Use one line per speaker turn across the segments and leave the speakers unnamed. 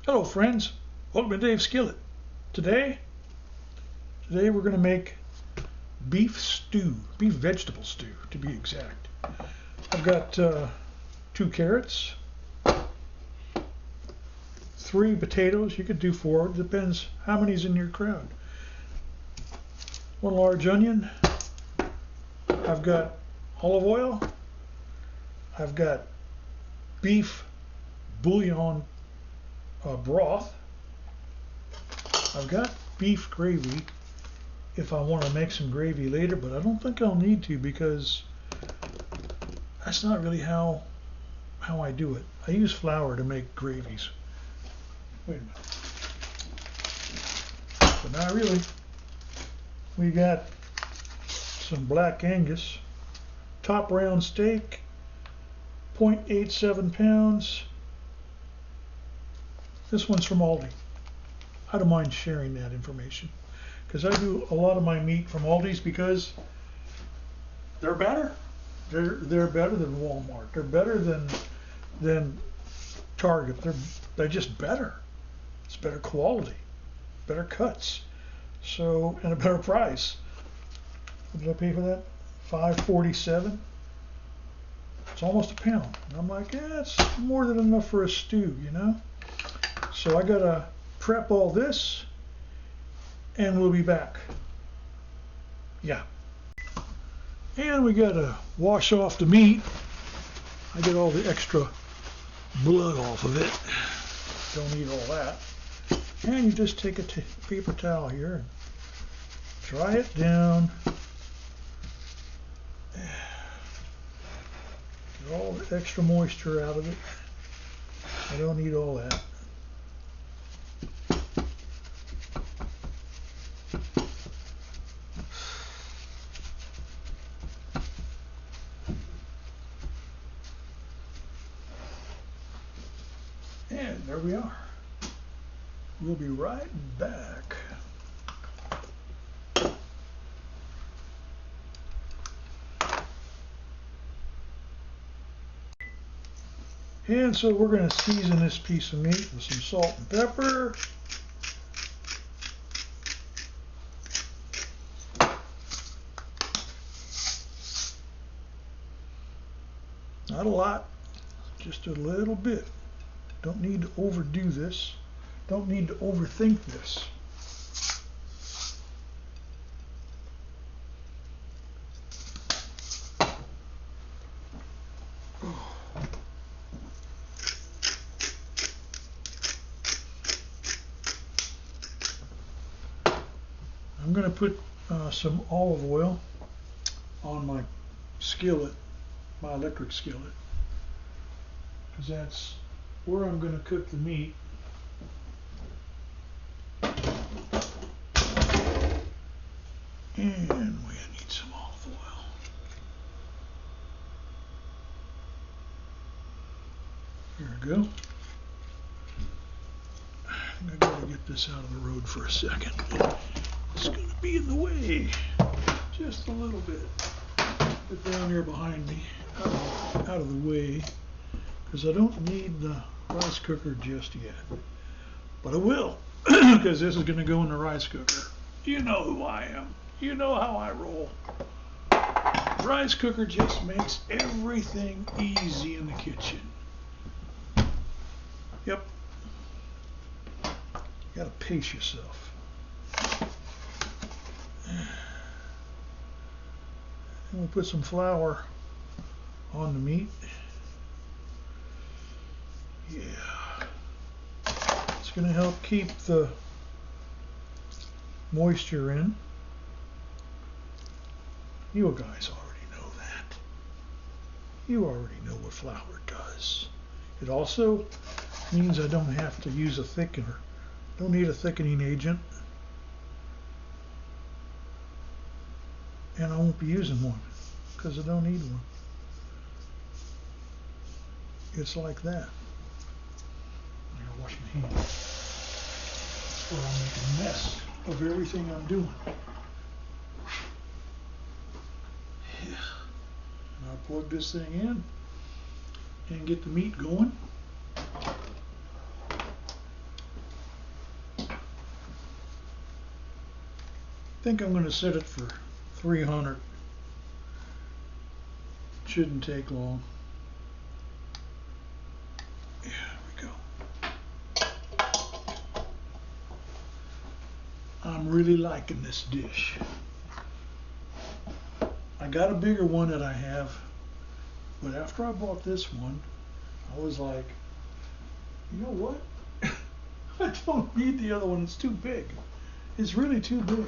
Hello friends, welcome to Dave's Skillet. Today we're going to make beef stew, beef vegetable stew to be exact. I've got 2 carrots, 3 potatoes, you could do 4, it depends how many's in your crowd. 1 large onion, I've got olive oil, I've got beef bouillon broth. I've got beef gravy if I want to make some gravy later, but I don't think I'll need to because that's not really how I do it. I use flour to make gravies. Wait a minute. But not really. We got some Black Angus, top round steak, 0.87 pounds. This one's from Aldi. I don't mind sharing that information because I do a lot of my meat from Aldi's because they're better. They're better than Walmart. They're better than Target. They're just better. It's better quality, better cuts, so and a better price. What did I pay for that? $5.47. It's almost a pound. And I'm like, yeah, it's more than enough for a stew, you know. So I gotta prep all this and we'll be back. Yeah. And we gotta wash off the meat. I get all the extra blood off of it. Don't need all that. And you just take a paper towel here and dry it down. Get all the extra moisture out of it. I don't need all that. And there we are. We'll be right back. And so we're going to season this piece of meat with some salt and pepper. Not a lot, just a little bit. Don't need to overdo this. Don't need to overthink this. I'm going to put some olive oil on my skillet, my electric skillet, because that's where I'm going to cook the meat. And we need some olive oil. Here we go. I think I gotta get this out of the road for a second. It's gonna be in the way, just a little bit. Put down here behind me, out of the way, because I don't need the rice cooker just yet. But I will, because this is gonna go in the rice cooker. You know who I am. You know how I roll. Rice cooker just makes everything easy in the kitchen. Yep. You gotta pace yourself. And we'll put some flour on the meat. Yeah. It's gonna help keep the moisture in. You guys already know that. You already know what flour does. It also means I don't have to use a thickener. Don't need a thickening agent. And I won't be using one because I don't need one. It's like that. I gotta wash my hands. That's where I'll make a mess of everything I'm doing. And I'll plug this thing in and get the meat going. think I'm going to set it for 300. Shouldn't take long. Yeah, there we go. I'm really liking this dish. I got a bigger one that I have, but after I bought this one, I was like, you know what? I don't need the other one. It's too big. It's really too big.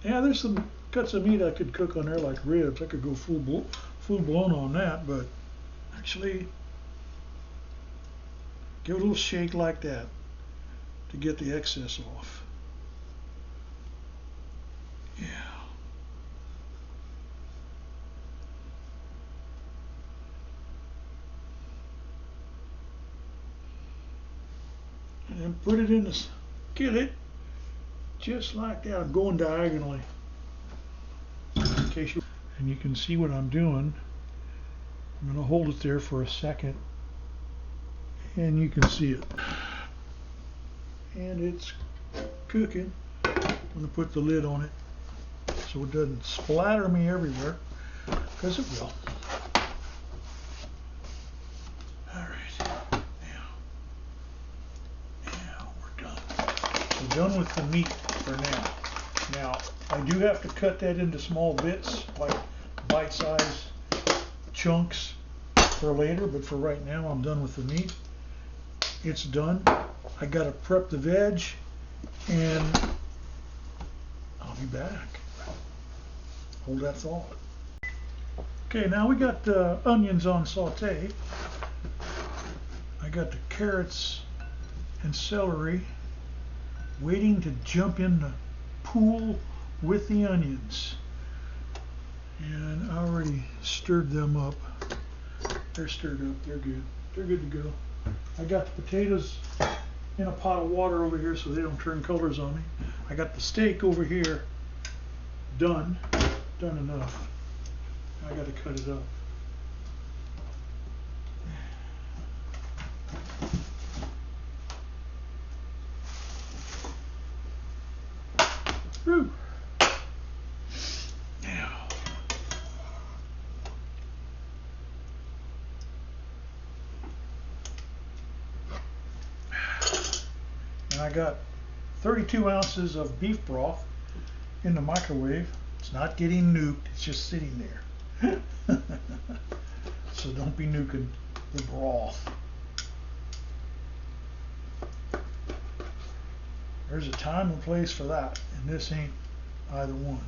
Yeah, there's some cuts of meat I could cook on there, like ribs. I could go full blown on that, but actually, give it a little shake like that to get the excess off. Yeah. And then put it in the skillet, just like that. I'm going diagonally. In case you, and you can see what I'm doing. I'm going to hold it there for a second, and you can see it. And it's cooking. I'm going to put the lid on it so it doesn't splatter me everywhere, because it will. Done with the meat for now. Now, I do have to cut that into small bits, like bite-sized chunks for later, but for right now, I'm done with the meat. It's done. I gotta prep the veg, and I'll be back. Hold that thought. Okay, now we got the onions on saute. I got the carrots and celery waiting to jump in the pool with the onions. And I already stirred them up. They're stirred up, they're good. They're good to go. I got the potatoes in a pot of water over here so they don't turn colors on me. I got the steak over here done enough. I got to cut it up. Whew. Now, and I got 32 ounces of beef broth in the microwave. It's not getting nuked, it's just sitting there. So don't be nuking the broth. There's a time and place for that, and this ain't either one.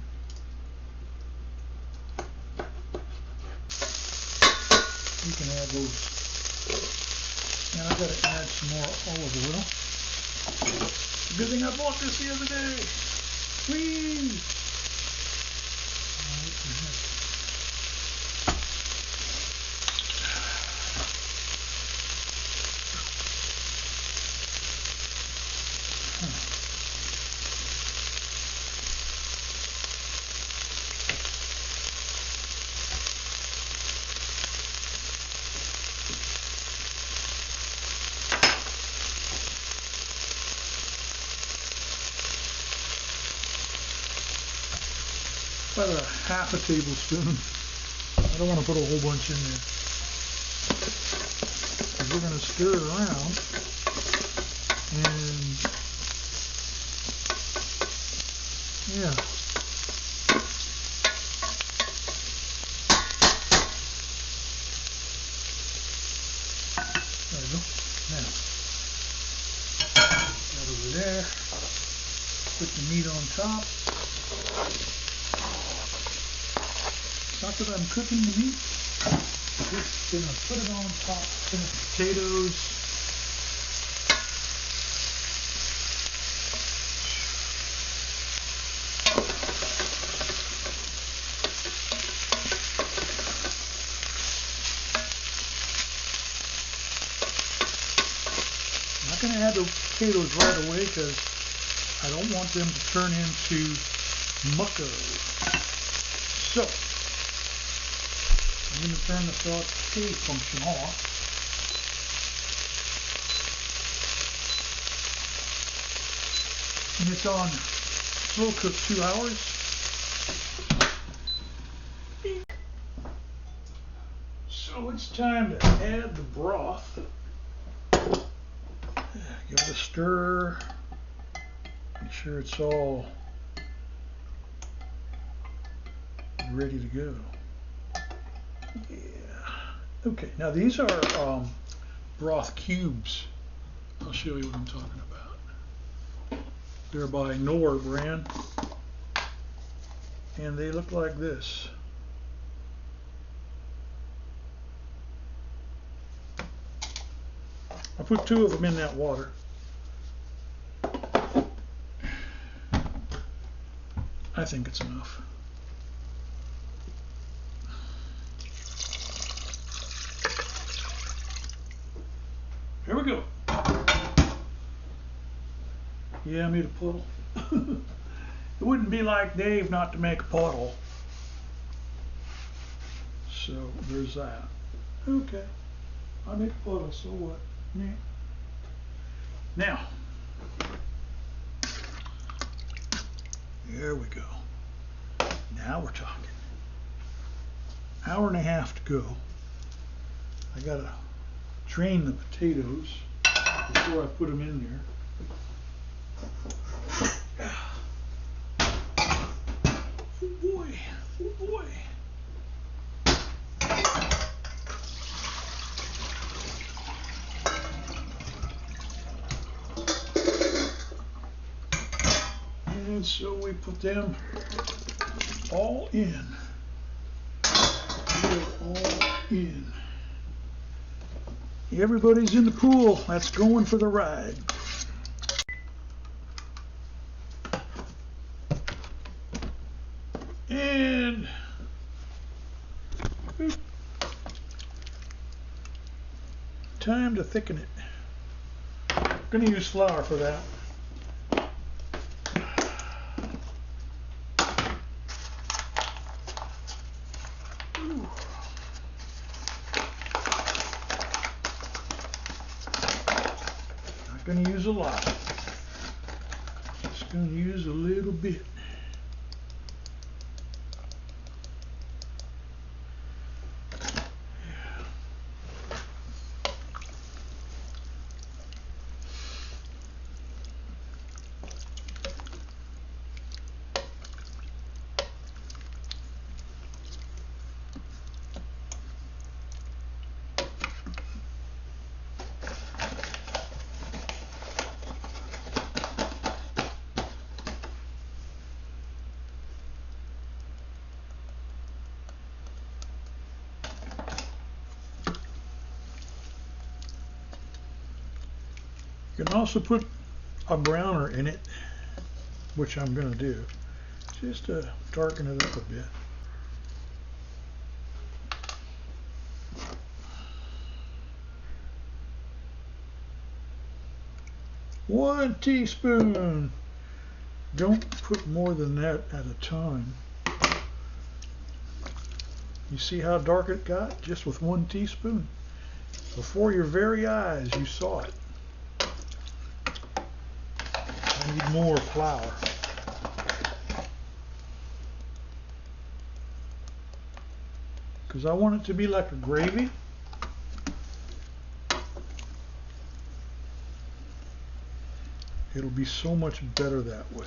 You can add those. And I've got to add some more olive oil. Good thing I bought this the other day. Whee! About a half a tablespoon. I don't want to put a whole bunch in there. We're going to stir it around, and yeah. There we go. Now, that over there. Put the meat on top. Not that I'm cooking the meat, just gonna put it on top of the potatoes. I'm not gonna add the potatoes right away because I don't want them to turn into mucko. So, I'm going to turn the saute function off. And it's on slow cook 2 hours. So it's time to add the broth. Give it a stir. Make sure it's all ready to go. Yeah. Okay, now these are broth cubes. I'll show you what I'm talking about. They're by Knorr brand. And they look like this. I put 2 of them in that water. I think it's enough. Here we go. Yeah, I made a puddle. It wouldn't be like Dave not to make a puddle. So there's that. Okay. I make a puddle, so what? Yeah. Now, there we go. Now we're talking. Hour and a half to go. I gotta drain the potatoes before I put them in there. Oh boy, oh boy. And so we put them all in. They're all in. Everybody's in the pool. That's going for the ride. And time to thicken it. I'm going to use flour for that. Not going to use a lot. Just going to use a little bit. You can also put a browner in it, which I'm going to do, just to darken it up a bit. One teaspoon. Don't put more than that at a time. You see how dark it got just with 1 teaspoon? Before your very eyes, you saw it. I need more flour. Because I want it to be like a gravy. It'll be so much better that way.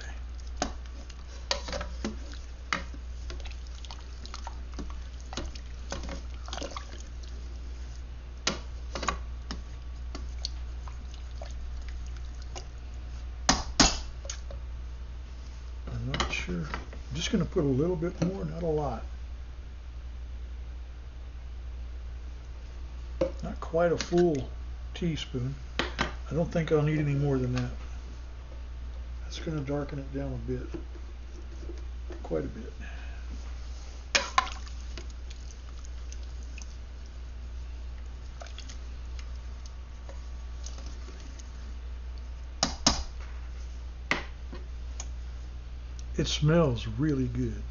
I'm not sure. I'm just going to put a little bit more, not a lot. Not quite a full teaspoon. I don't think I'll need any more than that. That's going to darken it down a bit. Quite a bit. It smells really good.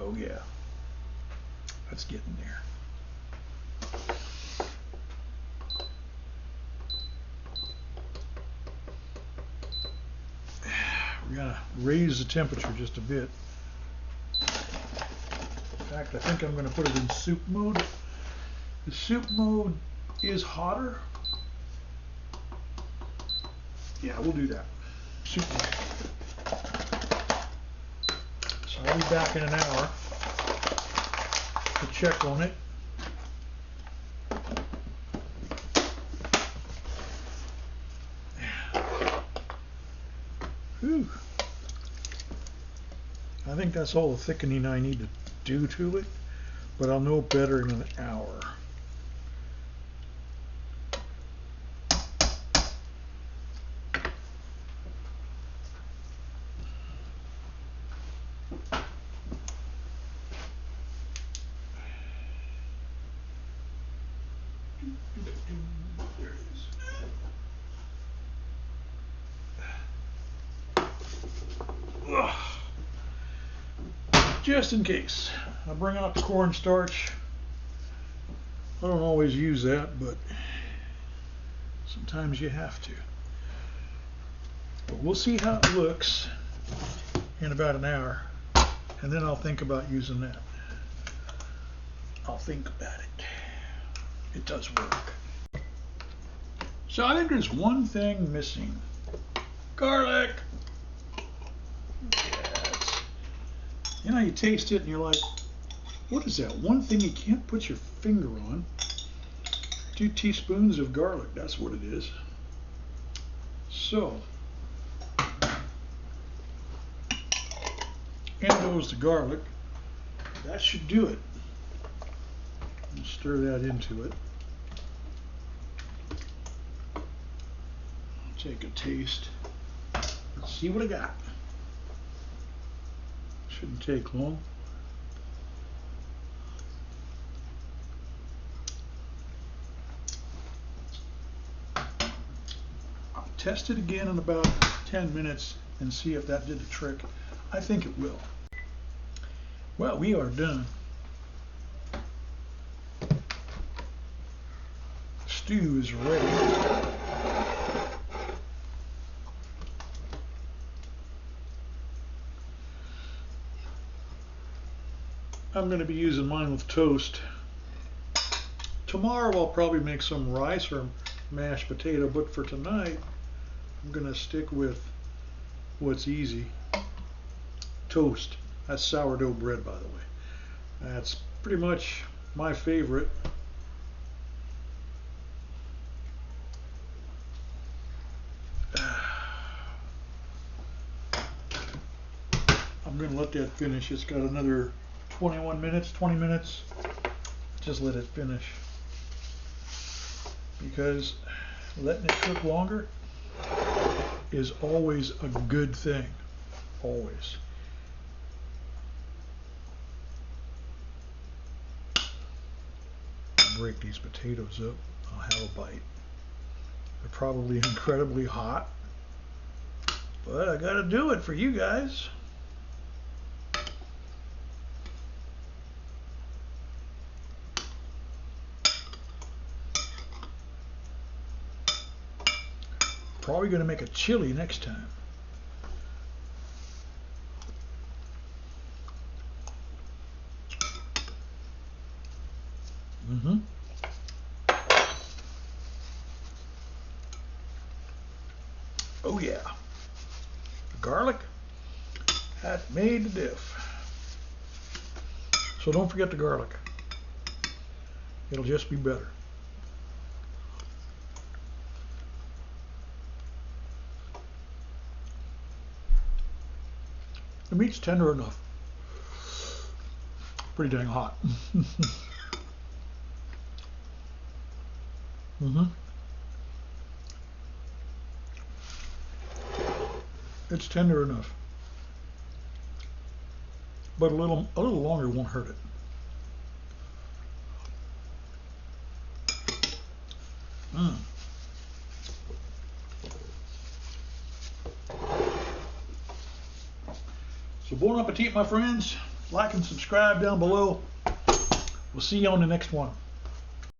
Oh yeah. Let's get in there. raise the temperature just a bit. In fact, I think I'm going to put it in soup mode. The soup mode is hotter. Yeah, we'll do that. Soup mode. So I'll be back in an hour to check on it. Whew. I think that's all the thickening I need to do to it, but I'll know better in an hour. There it is. Ugh. Just in case, I bring out the cornstarch. I don't always use that, but sometimes you have to. But we'll see how it looks in about an hour, and then I'll think about using that. I'll think about it. It does work. So I think there's one thing missing. Garlic. Yes. You know, you taste it and you're like, what is that? One thing you can't put your finger on. 2 teaspoons of garlic, that's what it is. So, in goes the garlic. That should do it. Stir that into it. Take a taste. Let's see what I got. Shouldn't take long. I'll test it again in about 10 minutes and see if that did the trick. I think it will. Well, we are done. Stew is ready. I'm going to be using mine with toast. Tomorrow I'll probably make some rice or mashed potato, but for tonight I'm going to stick with what's easy. Toast. That's sourdough bread, by the way. That's pretty much my favorite. I'm going to let that finish. It's got another 21 minutes, 20 minutes. Just let it finish. Because letting it cook longer is always a good thing. Always. Break these potatoes up. I'll have a bite. They're probably incredibly hot, but I gotta do it for you guys. Probably gonna make a chili next time. Oh yeah, the garlic, that made the diff. So don't forget the garlic. It'll just be better. The meat's tender enough. Pretty dang hot. It's tender enough, but a little longer won't hurt it. So bon appetit, my friends. Like and subscribe down below. We'll see you on the next one.